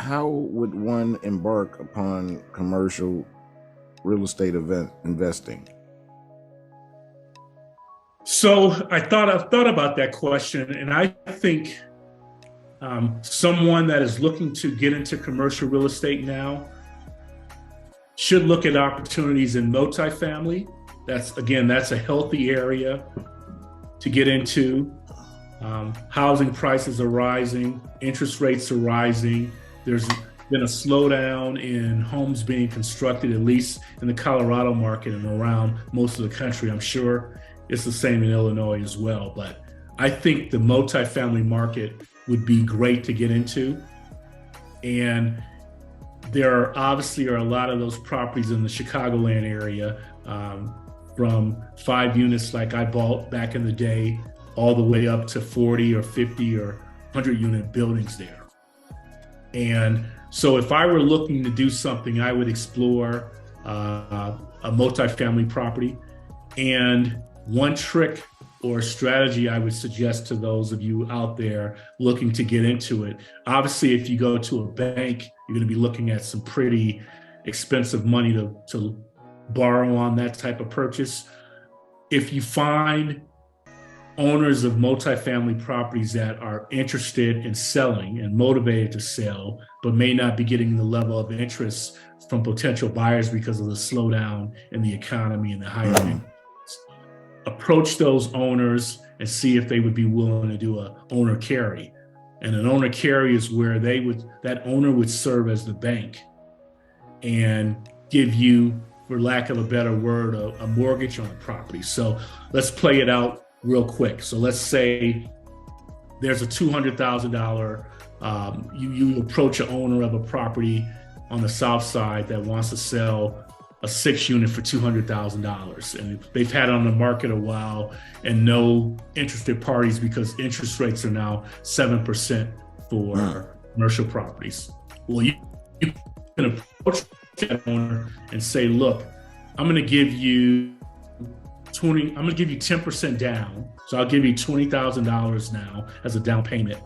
how would one embark upon commercial real estate investing? So I've thought about that question, and I think someone that is looking to get into commercial real estate now should look at opportunities in multifamily. That's a healthy area to get into. Housing prices are rising, interest rates are rising. There's been a slowdown in homes being constructed, at least in the Colorado market and around most of the country. I'm sure it's the same in Illinois as well. But I think the multifamily market would be great to get into. And there obviously are a lot of those properties in the Chicagoland area, from 5 units like I bought back in the day, all the way up to 40 or 50 or 100 unit buildings there. And so if I were looking to do something, I would explore a multifamily property. And one trick or strategy I would suggest to those of you out there looking to get into it, obviously, if you go to a bank, you're going to be looking at some pretty expensive money to borrow on that type of purchase. If you find owners of multifamily properties that are interested in selling and motivated to sell, but may not be getting the level of interest from potential buyers because of the slowdown in the economy and the higher interest, approach those owners and see if they would be willing to do a owner carry. And an owner carry is where that owner would serve as the bank and give you, for lack of a better word, a mortgage on the property. So let's play it out real quick. So let's say there's a $200,000, you approach an owner of a property on the south side that wants to sell a 6 unit for $200,000. And they've had it on the market a while and no interested parties because interest rates are now 7% for commercial properties. Well, you can approach that owner and say, look, I'm going to give you 10% down. So I'll give you $20,000 now as a down payment.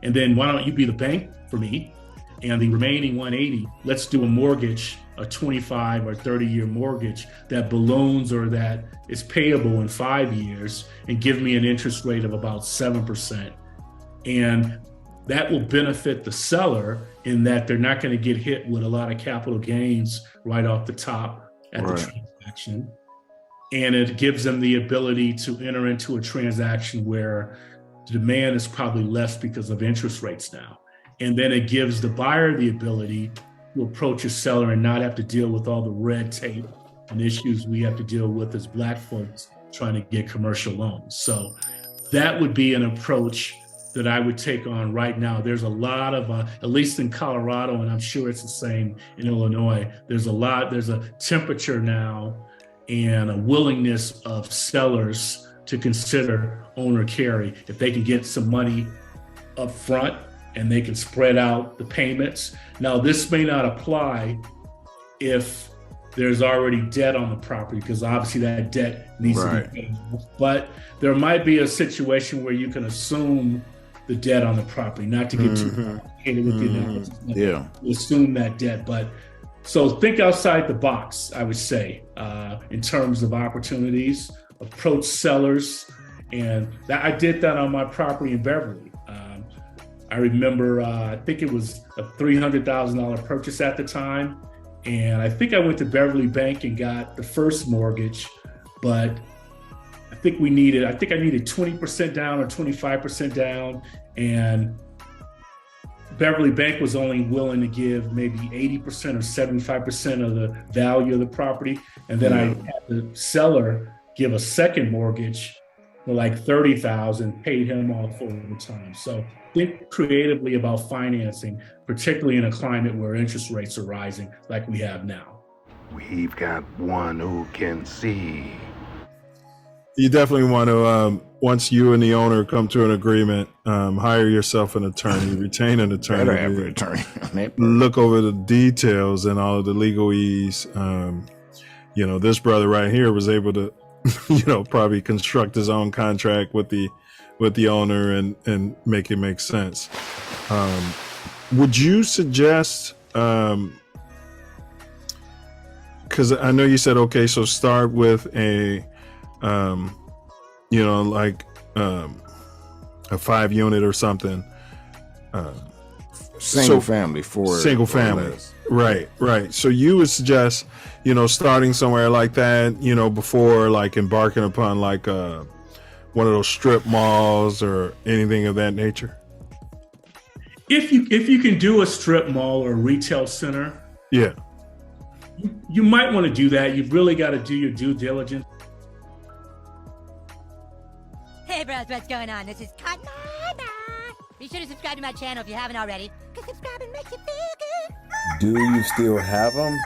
And then why don't you be the bank for me? And the remaining 180, let's do a mortgage, a 25 or 30-year mortgage that balloons or that is payable in 5 years and give me an interest rate of about 7%. And that will benefit the seller in that they're not going to get hit with a lot of capital gains right off the top at the transaction. And it gives them the ability to enter into a transaction where the demand is probably less because of interest rates now. And then it gives the buyer the ability to approach a seller and not have to deal with all the red tape and issues we have to deal with as Black folks trying to get commercial loans. So that would be an approach that I would take on right now. There's a lot of, at least in Colorado, and I'm sure it's the same in Illinois, there's a temperature now and a willingness of sellers to consider owner carry. If they can get some money up front and they can spread out the payments. Now, this may not apply if there's already debt on the property, because obviously that debt needs to be paid off. But there might be a situation where you can assume the debt on the property, not to get too complicated with the analysis. Yeah. Assume that debt. But so think outside the box, I would say, in terms of opportunities, approach sellers. And I did that on my property in Beverly. I remember, I think it was a $300,000 purchase at the time. And I think I went to Beverly Bank and got the first mortgage, but I think I needed 20% down or 25% down. And Beverly Bank was only willing to give maybe 80% or 75% of the value of the property. And then I had the seller give a second mortgage for like $30,000, paid him off over time. So think creatively about financing, particularly in a climate where interest rates are rising like we have now. We've got one who can see. You definitely want to, once you and the owner come to an agreement, hire yourself an attorney, retain an attorney. Better have an attorney. Look over the details and all of the legalese. This brother right here was able to, probably construct his own contract with the owner and make it make sense. would you suggest? Because I know you said okay, so start with a, like a 5-unit or something. Single family for single family, right. So you would suggest, starting somewhere like that, before like embarking upon like one of those strip malls or anything of that nature. If you can do a strip mall or a retail center, yeah, you might want to do that. You've really got to do your due diligence. Hey bros, what's going on? This is Cotton. Be sure to subscribe to my channel if you haven't already, because subscribing makes you feel good. Do you still have them?